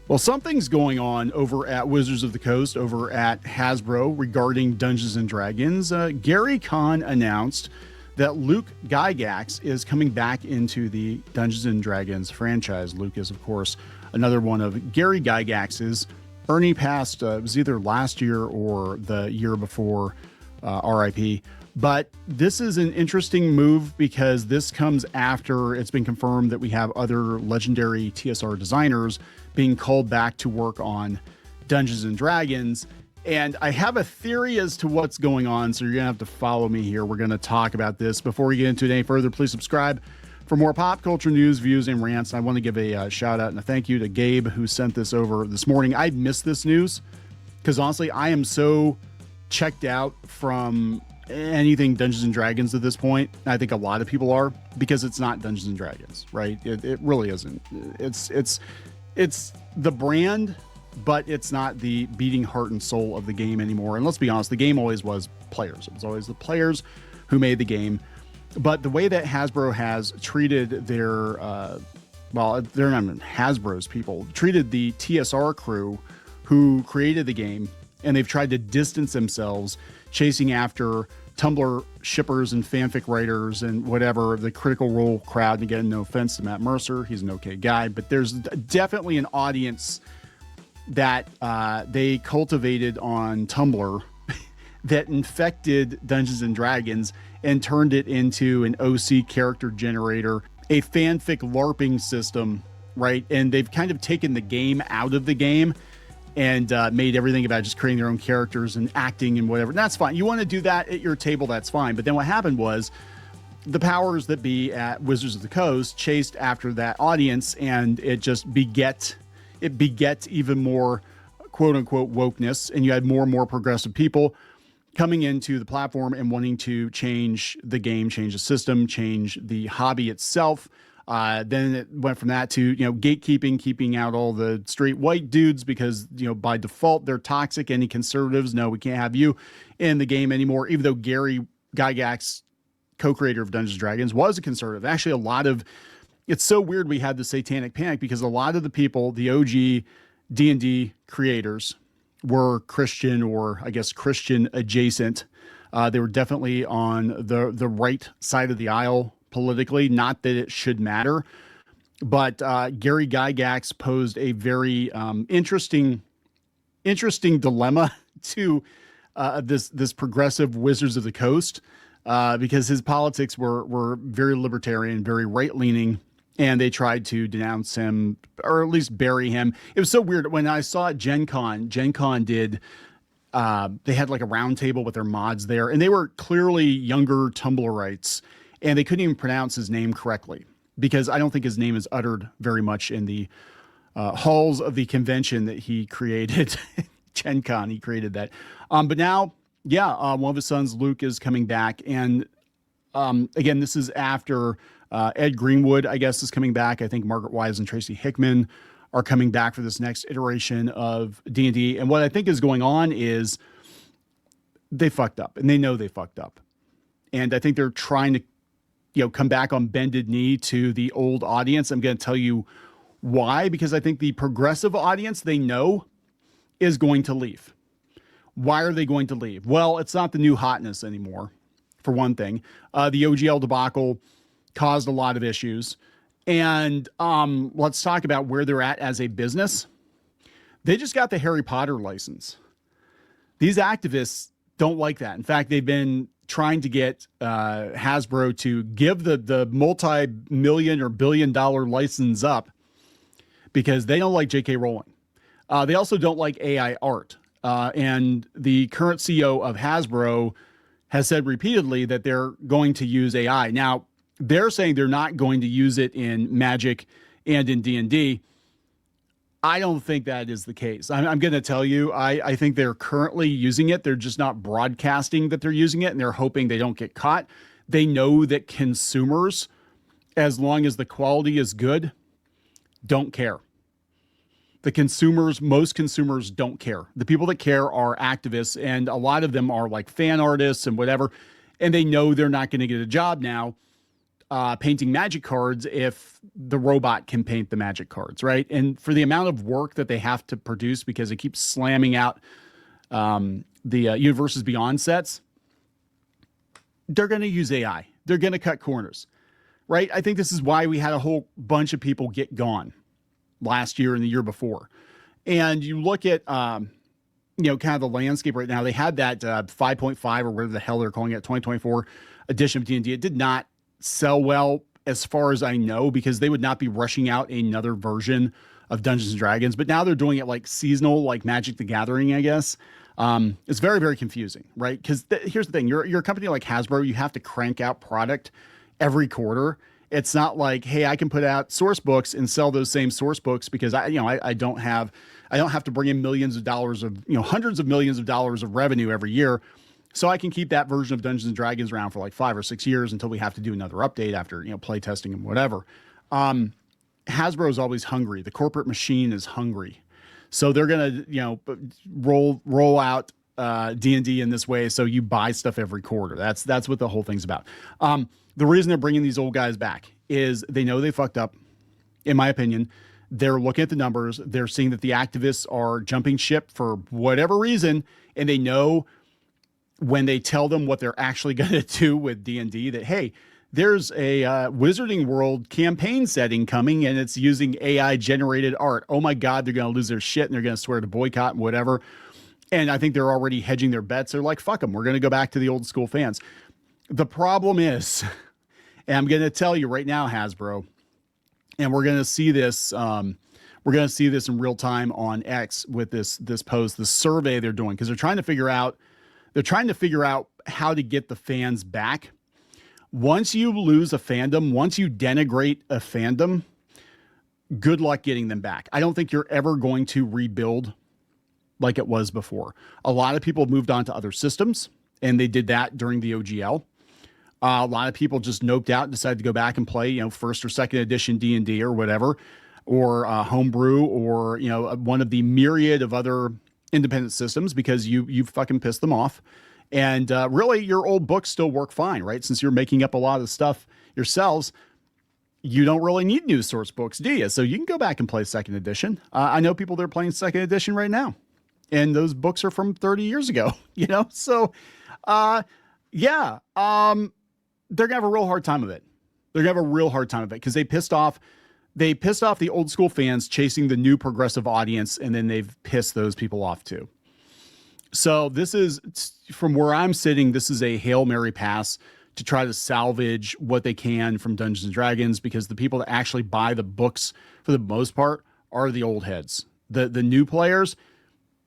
Well, something's going on over at Wizards of the Coast, over at Hasbro regarding Dungeons and Dragons. Gary Khan announced that Luke Gygax is coming back into the Dungeons and Dragons franchise. Luke is, of course, another one of Gary Gygax's. Ernie passed, it was either last year or the year before, RIP. But this is an interesting move because this comes after it's been confirmed that we have other legendary TSR designers being called back to work on Dungeons and Dragons. And I have a theory as to what's going on, so you're going to have to follow me here. We're going to talk about this. Before we get into it any further, please subscribe for more pop culture news, views, and rants. I want to give a shout out and a thank you to Gabe, who sent this over this morning. I missed this news because honestly, I am so checked out from anything Dungeons and Dragons at this point. I think a lot of people are, because it's not Dungeons and Dragons, right? It really isn't. It's the brand, but it's not the beating heart and soul of the game anymore. And let's be honest, the game always was players. It was always the players who made the game. But the way that Hasbro has treated their, well, they're not Hasbro's people, treated the TSR crew who created the game, and they've tried to distance themselves, chasing after Tumblr shippers and fanfic writers and whatever, the Critical Role crowd. And again, no offense to Matt Mercer, he's an okay guy, but there's definitely an audience that they cultivated on Tumblr that infected Dungeons and Dragons and turned it into an OC character generator, a fanfic LARPing system, right? And they've kind of taken the game out of the game and made everything about just creating their own characters and acting and whatever. And that's fine. You want to do that at your table, that's fine. But then what happened was the powers that be at Wizards of the Coast chased after that audience, and it just beget even more quote unquote wokeness. And you had more and more progressive people coming into the platform and wanting to change the game, change the system, change the hobby itself. Then it went from that to, gatekeeping, keeping out all the straight white dudes because, by default, they're toxic. Any conservatives, no, we can't have you in the game anymore. Even though Gary Gygax, co-creator of Dungeons & Dragons, was a conservative. Actually, it's so weird we had the satanic panic because a lot of the people, the OG D&D creators, were Christian, or I guess Christian adjacent. They were definitely on the right side of the aisle politically. Not that it should matter, but Gary Gygax posed a very interesting dilemma to this progressive Wizards of the Coast, because his politics were very libertarian, very right leaning. And they tried to denounce him, or at least bury him. It was so weird. When I saw at Gen Con did, they had like a round table with their mods there, and they were clearly younger Tumblrites, and they couldn't even pronounce his name correctly, because I don't think his name is uttered very much in the halls of the convention that he created. Gen Con, he created that. But now, one of his sons, Luke, is coming back. And again, this is after... Ed Greenwood, I guess, is coming back. I think Margaret Wise and Tracy Hickman are coming back for this next iteration of D&D. And what I think is going on is they fucked up, and they know they fucked up. And I think they're trying to, come back on bended knee to the old audience. I'm going to tell you why, because I think the progressive audience they know is going to leave. Why are they going to leave? Well, it's not the new hotness anymore, for one thing. The OGL debacle caused a lot of issues. And let's talk about where they're at as a business. They just got the Harry Potter license. These activists don't like that. In fact, they've been trying to get Hasbro to give the multi-million or billion-dollar license up because they don't like J.K. Rowling. They also don't like AI art. And the current CEO of Hasbro has said repeatedly that they're going to use AI. Now, they're saying they're not going to use it in Magic and in D&D. I don't think that is the case. I'm going to tell you, I think they're currently using it. They're just not broadcasting that they're using it, and they're hoping they don't get caught. They know that consumers, as long as the quality is good, don't care. Most consumers don't care. The people that care are activists, and a lot of them are like fan artists and whatever, and they know they're not going to get a job now. painting magic cards if the robot can paint the magic cards, right? And for the amount of work that they have to produce because it keeps slamming out the Universes Beyond sets, they're going to use AI. They're going to cut corners, right? I think this is why we had a whole bunch of people get gone last year and the year before. And you look at, you know, kind of the landscape right now. They had that 5.5 or whatever the hell they're calling it, 2024 edition of D&D. It did not sell well as far as I know, because they would not be rushing out another version of Dungeons and Dragons. But now they're doing it like seasonal, like Magic the Gathering, I guess. It's very, very confusing, right? Because here's the thing. You're a company like Hasbro. You have to crank out product every quarter. It's not like, hey, I can put out source books and sell those same source books because I don't have to bring in millions of dollars of, you know, hundreds of millions of dollars of revenue every year. So I can keep that version of Dungeons and Dragons around for like 5 or 6 years until we have to do another update after, you know, play testing and whatever. Hasbro is always hungry. The corporate machine is hungry. So they're going to, you know, roll out D&D in this way. So you buy stuff every quarter. That's what the whole thing's about. The reason they're bringing these old guys back is they know they fucked up, in my opinion. They're looking at the numbers. They're seeing that the activists are jumping ship for whatever reason. And they know when they tell them what they're actually going to do with D&D that, hey, there's a Wizarding World campaign setting coming and it's using AI generated art. Oh my God, they're going to lose their shit and they're going to swear to boycott and whatever. And I think they're already hedging their bets. They're like, fuck them. We're going to go back to the old school fans. The problem is, and I'm going to tell you right now, Hasbro, and we're going to see this, we're going to see this in real time on X with this post, the survey they're doing, because they're trying to figure out how to get the fans back. Once you lose a fandom, once you denigrate a fandom, good luck getting them back. I don't think you're ever going to rebuild like it was before. A lot of people moved on to other systems, and they did that during the OGL. A lot of people just noped out and decided to go back and play, you know, first or second edition D&D or whatever, or homebrew, or, you know, one of the myriad of other independent systems because you fucking pissed them off. And really, your old books still work fine, right? Since you're making up a lot of the stuff yourselves, you don't really need new source books, do you? So you can go back and play second edition. I know people that are playing second edition right now, and those books are from 30 years ago, you know? So, yeah, they're gonna have a real hard time of it. They're gonna have a real hard time of it because they pissed off the old school fans chasing the new progressive audience, and then they've pissed those people off too. So this is, from where I'm sitting, this is a Hail Mary pass to try to salvage what they can from Dungeons and Dragons, because the people that actually buy the books for the most part are the old heads. The new players,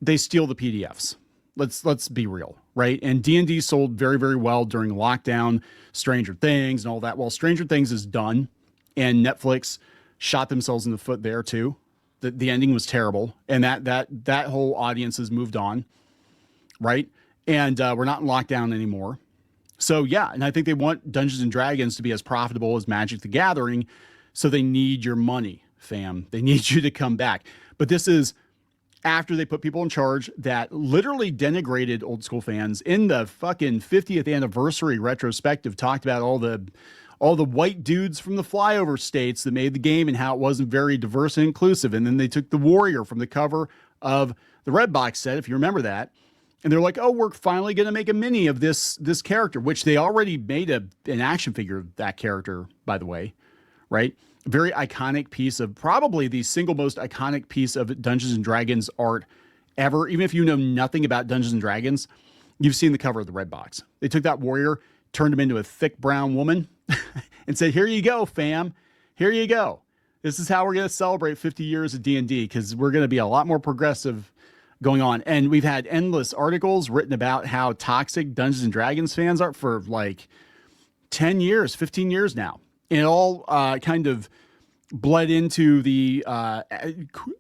they steal the PDFs. Let's be real, right? And D&D sold very, very well during lockdown, Stranger Things and all that. Well, Stranger Things is done, and Netflix shot themselves in the foot there too. The ending was terrible, and that whole audience has moved on. Right. And we're not in lockdown anymore. So, yeah. And I think they want Dungeons and Dragons to be as profitable as Magic the Gathering. So they need your money, fam. They need you to come back. But this is after they put people in charge that literally denigrated old school fans. In the fucking 50th anniversary retrospective, talked about all the white dudes from the flyover states that made the game and how it wasn't very diverse and inclusive. And then they took the warrior from the cover of the Red Box set, if you remember that. And they're like, oh, we're finally going to make a mini of this character, which they already made an action figure of that character, by the way, right? Very iconic piece of, probably the single most iconic piece of Dungeons and Dragons art ever. Even if you know nothing about Dungeons and Dragons, you've seen the cover of the Red Box. They took that warrior, turned him into a thick brown woman and said, here you go, fam. Here you go. This is how we're going to celebrate 50 years of D&D, because we're going to be a lot more progressive going on. And we've had endless articles written about how toxic Dungeons and Dragons fans are for like 10 years, 15 years now. And it all kind of bled into the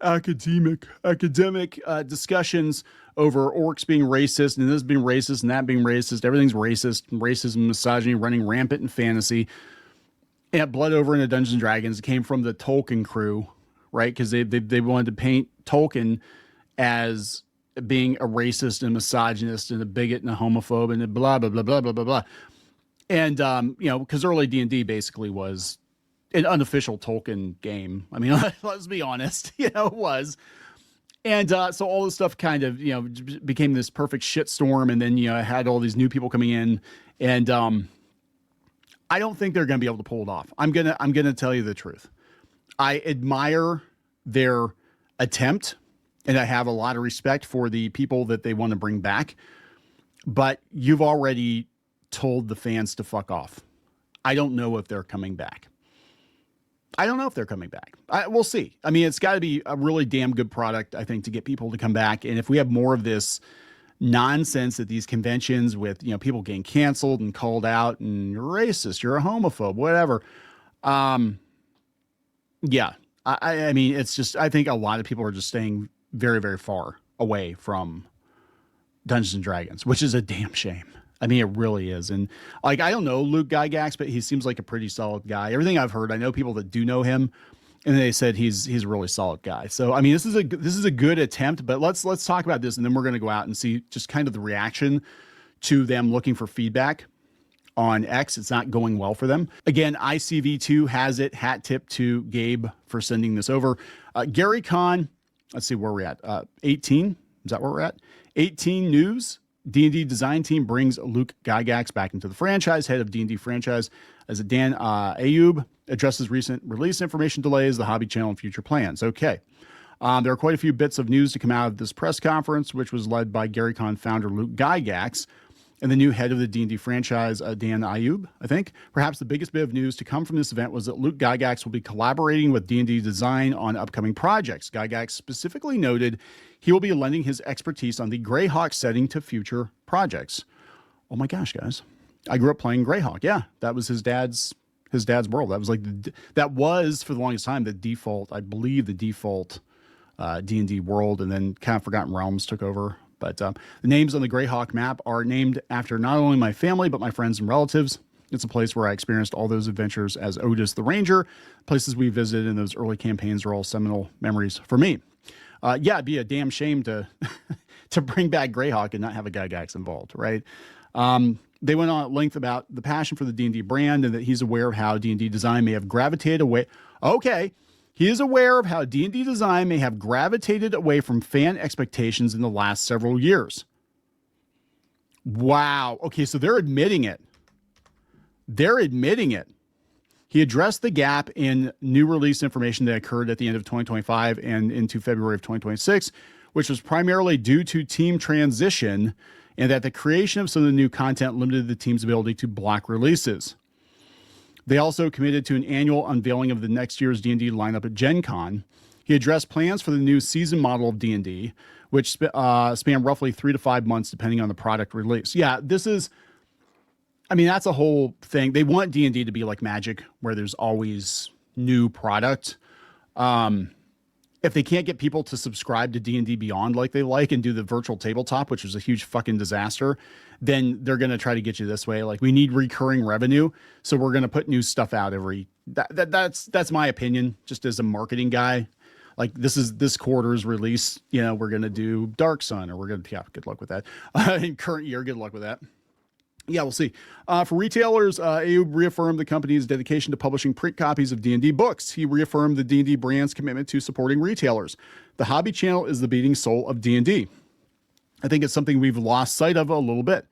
academic discussions over orcs being racist and this being racist and that being racist. Everything's racist, racism, misogyny running rampant in fantasy. And it bled over into Dungeons and Dragons. It came from the Tolkien crew, right? Because they wanted to paint Tolkien as being a racist and misogynist and a bigot and a homophobe and blah, blah, blah, blah, blah, blah, blah. And, you know, because early D&D basically was an unofficial Tolkien game. I mean, let's be honest, you know, it was. And so all this stuff kind of, you know, became this perfect shitstorm. And then, you know, I had all these new people coming in. And I don't think they're going to be able to pull it off. I'm gonna tell you the truth. I admire their attempt, and I have a lot of respect for the people that they want to bring back. But you've already told the fans to fuck off. I don't know if they're coming back. We'll see. I mean, it's got to be a really damn good product, I think, to get people to come back. And if we have more of this nonsense at these conventions with, you know, people getting canceled and called out and you're racist, you're a homophobe, whatever. Yeah, I mean, it's just, I think a lot of people are just staying very, very far away from Dungeons and Dragons, which is a damn shame. I mean, it really is. And like, I don't know Luke Gygax, but he seems like a pretty solid guy. Everything I've heard, I know people that do know him, and they said he's a really solid guy. So, I mean, this is a good attempt, but let's talk about this, and then we're going to go out and see just kind of the reaction to them looking for feedback on X. It's not going well for them. Again, ICV2 has it. Hat tip to Gabe for sending this over. Gary Con, let's see where we're at. 18, is that where we're at? 18 news. D&D design team brings Luke Gygax back into the franchise. Head of D&D franchise as a Dan Ayub addresses recent release information delays, the hobby channel, and future plans. Okay. There are quite a few bits of news to come out of this press conference, which was led by Gary Con founder Luke Gygax and the new head of the D&D franchise, Dan Ayub, I think. Perhaps the biggest bit of news to come from this event was that Luke Gygax will be collaborating with D&D Design on upcoming projects. Gygax specifically noted he will be lending his expertise on the Greyhawk setting to future projects. Oh my gosh, guys. I grew up playing Greyhawk. Yeah, that was his dad's world. That was like, that was for the longest time the default, I believe the default D&D world, and then kind of Forgotten Realms took over. But the names on the Greyhawk map are named after not only my family, but my friends and relatives. It's a place where I experienced all those adventures as Otis the Ranger. Places we visited in those early campaigns are all seminal memories for me. Yeah, it'd be a damn shame to to bring back Greyhawk and not have a Gygax involved, right? They went on at length about the passion for the D&D brand and that he's aware of how D&D design may have gravitated away. Okay. He is aware of how D&D design may have gravitated away from fan expectations in the last several years. Wow. Okay, so they're admitting it. He addressed the gap in new release information that occurred at the end of 2025 and into February of 2026, which was primarily due to team transition and that the creation of some of the new content limited the team's ability to block releases. They also committed to an annual unveiling of the next year's D&D lineup at Gen Con. He addressed plans for the new season model of D&D, which span roughly 3 to 5 months, depending on the product release. Yeah, this is, I mean, that's a whole thing. They want D&D to be like Magic, where there's always new product. If they can't get people to subscribe to D&D Beyond like they like and do the virtual tabletop, which was a huge fucking disaster, then they're going to try to get you this way. Like, we need recurring revenue, so we're going to put new stuff out every... That's my opinion, just as a marketing guy. Like, this is this quarter's release. You know, we're going to do Dark Sun, or we're going to... Yeah, good luck with that. In current year, good luck with that. Yeah, we'll see. For retailers, Ayub reaffirmed the company's dedication to publishing print copies of D&D books. He reaffirmed the D&D brand's commitment to supporting retailers. The hobby channel is the beating soul of D&D. I think it's something we've lost sight of a little bit.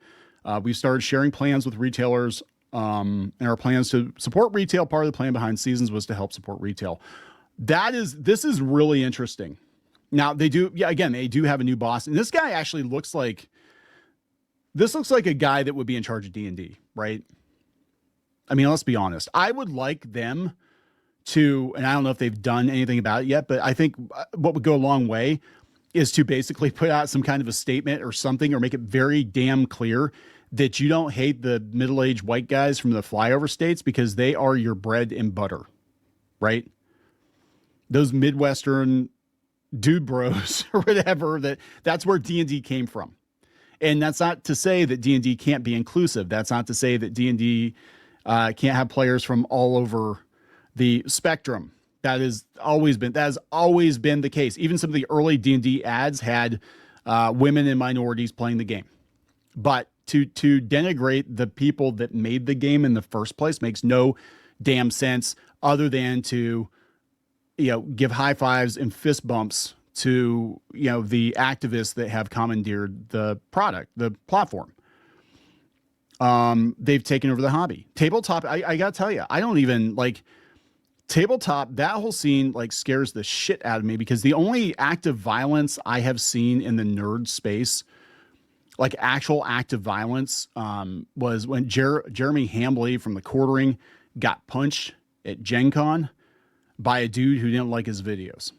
We've started sharing plans with retailers, and our plans to support retail. Part of the plan behind Seasons was to help support retail. This is really interesting. Now, they do have a new boss, and this guy actually looks like a guy that would be in charge of D&D, right? I mean, let's be honest. I would like them to, and I don't know if they've done anything about it yet, but I think what would go a long way is to basically put out some kind of a statement or something, or make it very damn clear that you don't hate the middle-aged white guys from the flyover states, because they are your bread and butter, right? Those Midwestern dude bros or whatever, that's where D&D came from. And that's not to say that D&D can't be inclusive. That's not to say that D&D can't have players from all over the spectrum. That has always been the case. Even some of the early D&D ads had women and minorities playing the game. But To denigrate the people that made the game in the first place makes no damn sense, other than to, give high fives and fist bumps to, the activists that have commandeered the product, the platform. They've taken over the hobby. Tabletop, I gotta tell you, I don't even like Tabletop. That whole scene like scares the shit out of me, because the only active violence I have seen in the nerd space, like actual active violence, was when Jeremy Hambley from the Quartering got punched at Gen Con by a dude who didn't like his videos.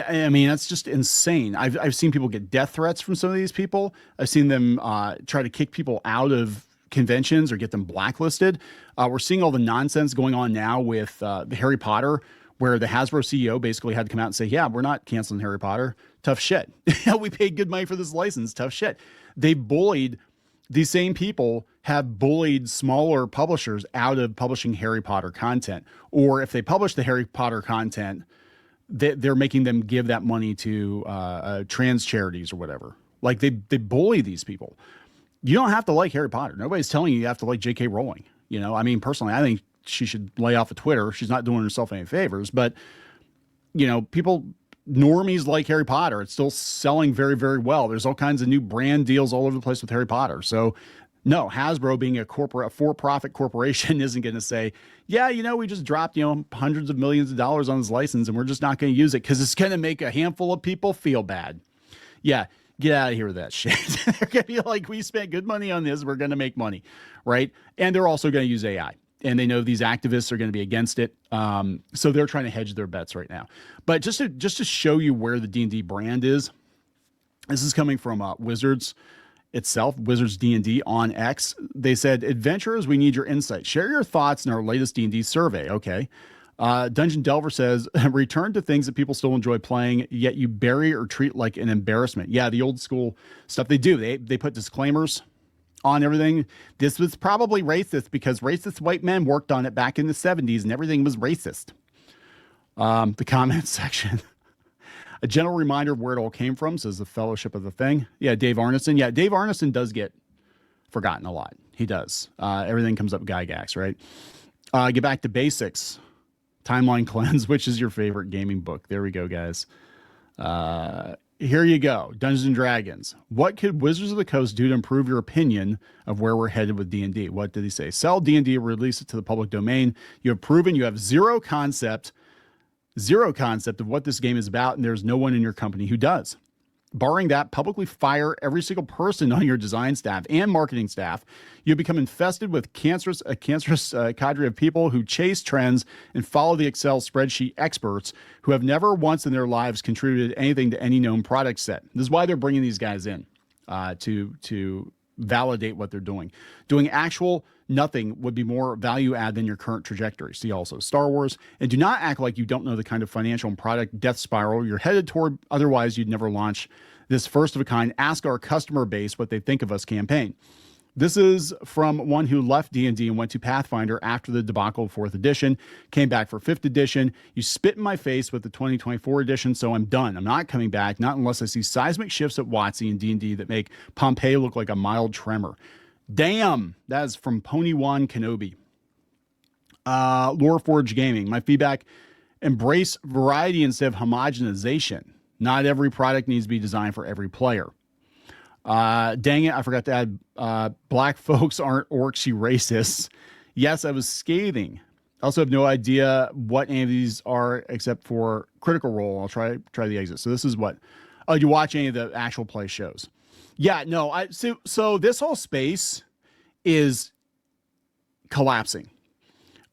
I mean, that's just insane. I've seen people get death threats from some of these people. I've seen them try to kick people out of conventions or get them blacklisted. We're seeing all the nonsense going on now with the Harry Potter, where the Hasbro CEO basically had to come out and say, yeah, we're not canceling Harry Potter. Tough shit. We paid good money for this license. Tough shit. They bullied, these same people have bullied smaller publishers out of publishing Harry Potter content. Or if they publish the Harry Potter content, they're making them give that money to trans charities or whatever. Like they bully these people. You don't have to like Harry Potter. Nobody's telling you have to like J.K. Rowling. I mean, personally, I think she should lay off of Twitter. She's not doing herself any favors, but people, normies like Harry Potter. It's still selling very, very well. There's all kinds of new brand deals all over the place with Harry Potter. So no, Hasbro, being a for-profit corporation, isn't going to say, yeah, we just dropped, hundreds of millions of dollars on this license and we're just not going to use it because it's going to make a handful of people feel bad. Yeah. Get out of here with that shit. They're going to be like, we spent good money on this. We're going to make money. Right. And they're also going to use AI. And they know these activists are going to be against it. So they're trying to hedge their bets right now. But just to show you where the D&D brand is, this is coming from Wizards itself, Wizards D&D on X. They said, adventurers, we need your insight. Share your thoughts in our latest D&D survey. Okay. Dungeon Delver says, return to things that people still enjoy playing, yet you bury or treat like an embarrassment. Yeah, the old school stuff they do. They put disclaimers on everything. This was probably racist because racist white men worked on it back in the 70s and everything was racist. The comments section. A gentle reminder of where it all came from, says the Fellowship of the Thing. Yeah, Dave Arneson. Yeah, Dave Arneson does get forgotten a lot. He does. Everything comes up Gygax, right? Get back to basics. Timeline Cleanse, which is your favorite gaming book? There we go, guys. Here you go. Dungeons and Dragons. What could Wizards of the Coast do to improve your opinion of where we're headed with D&D? What did he say? Sell D&D, release it to the public domain. You have proven you have zero concept of what this game is about, and there's no one in your company who does. Barring that, publicly fire every single person on your design staff and marketing staff. You become infested with a cancerous cadre of people who chase trends and follow the Excel spreadsheet experts who have never once in their lives contributed anything to any known product set. This is why they're bringing these guys in to validate what they're doing. Doing actual nothing would be more value add than your current trajectory. See also Star Wars. And do not act like you don't know the kind of financial and product death spiral you're headed toward. Otherwise, you'd never launch this first of a kind Ask Our Customer Base What They Think of Us campaign. This is from one who left D&D and went to Pathfinder after the debacle of 4th edition, came back for 5th edition. You spit in my face with the 2024 edition, so I'm done. I'm not coming back, not unless I see seismic shifts at WotC and D&D that make Pompeii look like a mild tremor. Damn, that is from Ponywan Kenobi. Loreforge Gaming. My feedback, embrace variety instead of homogenization. Not every product needs to be designed for every player. Dang it, I forgot to add, black folks aren't orcs, you racists. Yes, I was scathing. I also have no idea what any of these are except for Critical Role. I'll try the exit. So this is what, you watch any of the actual play shows. Yeah, no, so this whole space is collapsing.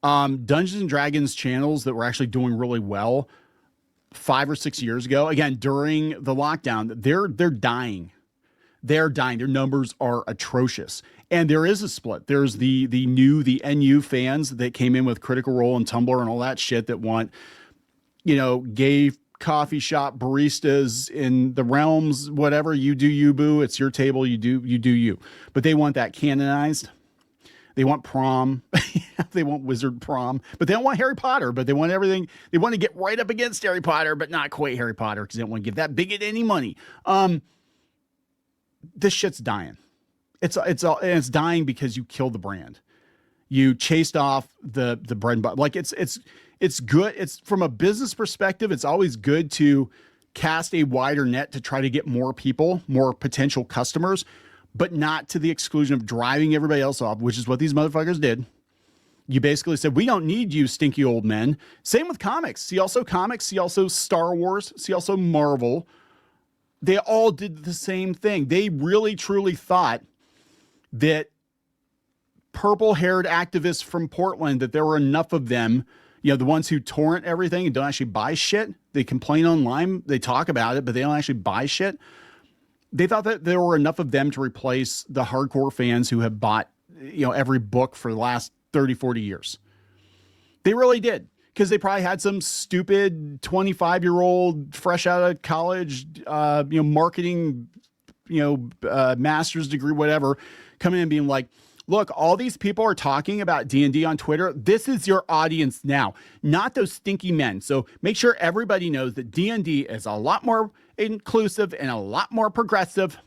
Dungeons and Dragons channels that were actually doing really well 5 or 6 years ago, again, during the lockdown, they're dying. They're dying. Their numbers are atrocious. And there is a split. There's the NU fans that came in with Critical Role and Tumblr and all that shit that want, gay coffee shop baristas in the realms, whatever. You do you, boo. It's your table. You do you. But they want that canonized. They want prom. They want wizard prom. But they don't want Harry Potter. But they want everything. They want to get right up against Harry Potter, but not quite Harry Potter because they don't want to give that bigot any money. This shit's dying. it's dying because you killed the brand. You chased off the bread and butter. Like it's good. It's from a business perspective, it's always good to cast a wider net to try to get more people, more potential customers, but not to the exclusion of driving everybody else off, which is what these motherfuckers did. You basically said, we don't need you stinky old men. Same with comics. See also Star Wars, see also Marvel. They all did the same thing. They really truly thought that purple-haired activists from Portland, that there were enough of them, you know, the ones who torrent everything and don't actually buy shit. They complain online, they talk about it, but they don't actually buy shit. They thought that there were enough of them to replace the hardcore fans who have bought, you know, every book for the last 30, 40 years. They really did, because they probably had some stupid 25-year-old fresh out of college, marketing, master's degree, whatever, coming in and being like, look, all these people are talking about D&D on Twitter. This is your audience now, not those stinky men. So make sure everybody knows that D&D is a lot more inclusive and a lot more progressive,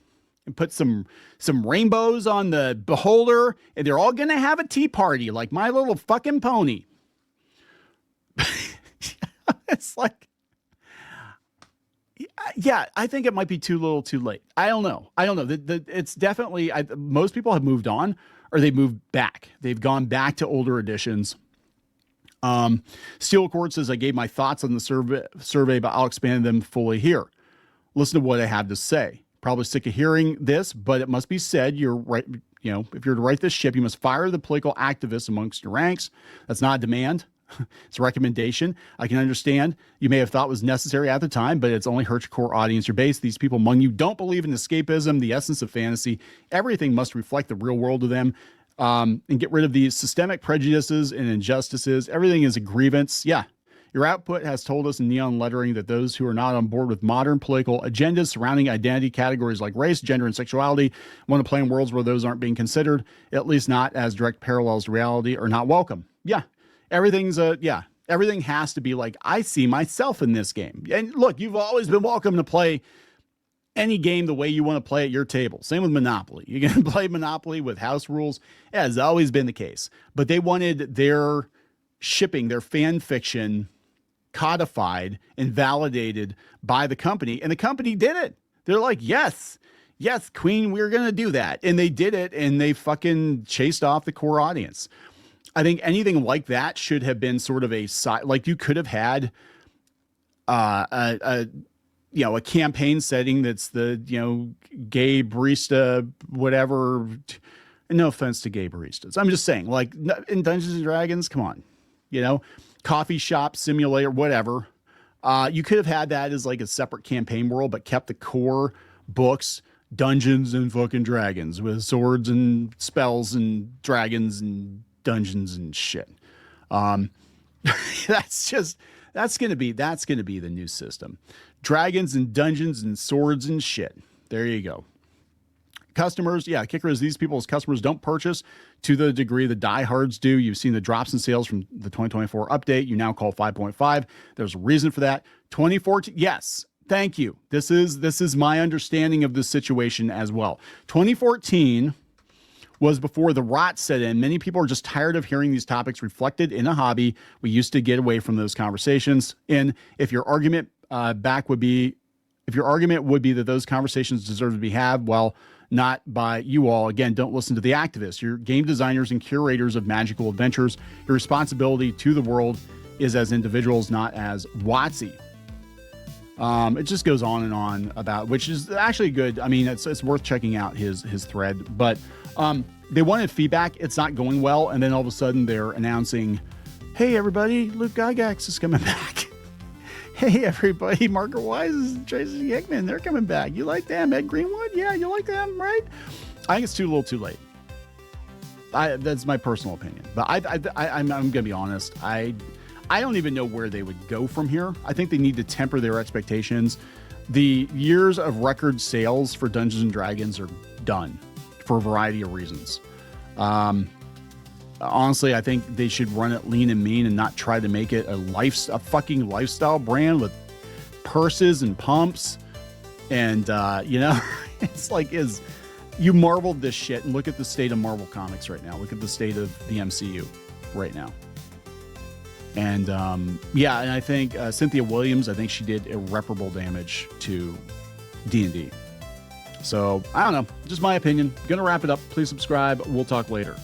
and put some rainbows on the beholder, and they're all going to have a tea party like My Little Fucking Pony. It's like, yeah, I think it might be too little too late. I don't know. It's definitely, most people have moved on, or they moved back. They've gone back to older editions. Steel Accord says, I gave my thoughts on the survey, but I'll expand them fully here. Listen to what I have to say. Probably sick of hearing this, but it must be said. You're right. You know, if you're to right this ship, you must fire the political activists amongst your ranks. That's not a demand. It's a recommendation. I can understand you may have thought was necessary at the time, but it's only hurt your core audience, your base. These people among you don't believe in escapism, the essence of fantasy. Everything must reflect the real world to them, and get rid of these systemic prejudices and injustices. Everything is a grievance. Yeah. Your output has told us in neon lettering that those who are not on board with modern political agendas surrounding identity categories like race, gender, and sexuality want to play in worlds where those aren't being considered, at least not as direct parallels to reality, are not welcome. Yeah. Everything has to be like, I see myself in this game. And look, you've always been welcome to play any game the way you want to play at your table. Same with Monopoly. You can play Monopoly with house rules. It has always been the case. But they wanted their shipping, their fan fiction codified and validated by the company. And the company did it. They're like, yes, Queen, we're going to do that. And they did it, and they fucking chased off the core audience. I think anything like that should have been sort of a side, like you could have had a campaign setting that's the, gay barista, whatever. No offense to gay baristas. I'm just saying, like in Dungeons and Dragons, come on, coffee shop simulator, whatever. You could have had that as like a separate campaign world, but kept the core books, Dungeons and fucking Dragons, with swords and spells and dragons and dungeons and shit. That's gonna be the new system. Dragons and dungeons and swords and shit. There you go. Customers, yeah, kicker is these people's customers don't purchase to the degree the diehards do. You've seen the drops in sales from the 2024 update. You now call 5.5. There's a reason for that. 2014, yes, thank you. This is my understanding of the situation as well. 2014 was before the rot set in. Many people are just tired of hearing these topics reflected in a hobby. We used to get away from those conversations. And if your argument would be that those conversations deserve to be had, well, not by you all. Again, don't listen to the activists. You're game designers and curators of magical adventures. Your responsibility to the world is as individuals, not as WotC. It just goes on and on about, which is actually good. I mean, it's worth checking out his thread, but they wanted feedback. It's not going well. And then all of a sudden they're announcing, hey, everybody, Luke Gygax is coming back. Hey, everybody, Margaret Wise and Tracy Hickman, they're coming back. You like them? Ed Greenwood? Yeah, you like them, right? I think it's too little too late. That's my personal opinion. But I'm going to be honest. I don't even know where they would go from here. I think they need to temper their expectations. The years of record sales for Dungeons and Dragons are done for a variety of reasons. Honestly, I think they should run it lean and mean and not try to make it a fucking lifestyle brand with purses and pumps. And, it's like, you marveled this shit, and look at the state of Marvel Comics right now. Look at the state of the MCU right now. And yeah, and I think Cynthia Williams, I think she did irreparable damage to D&D. So I don't know, just my opinion. Gonna wrap it up. Please subscribe. We'll talk later.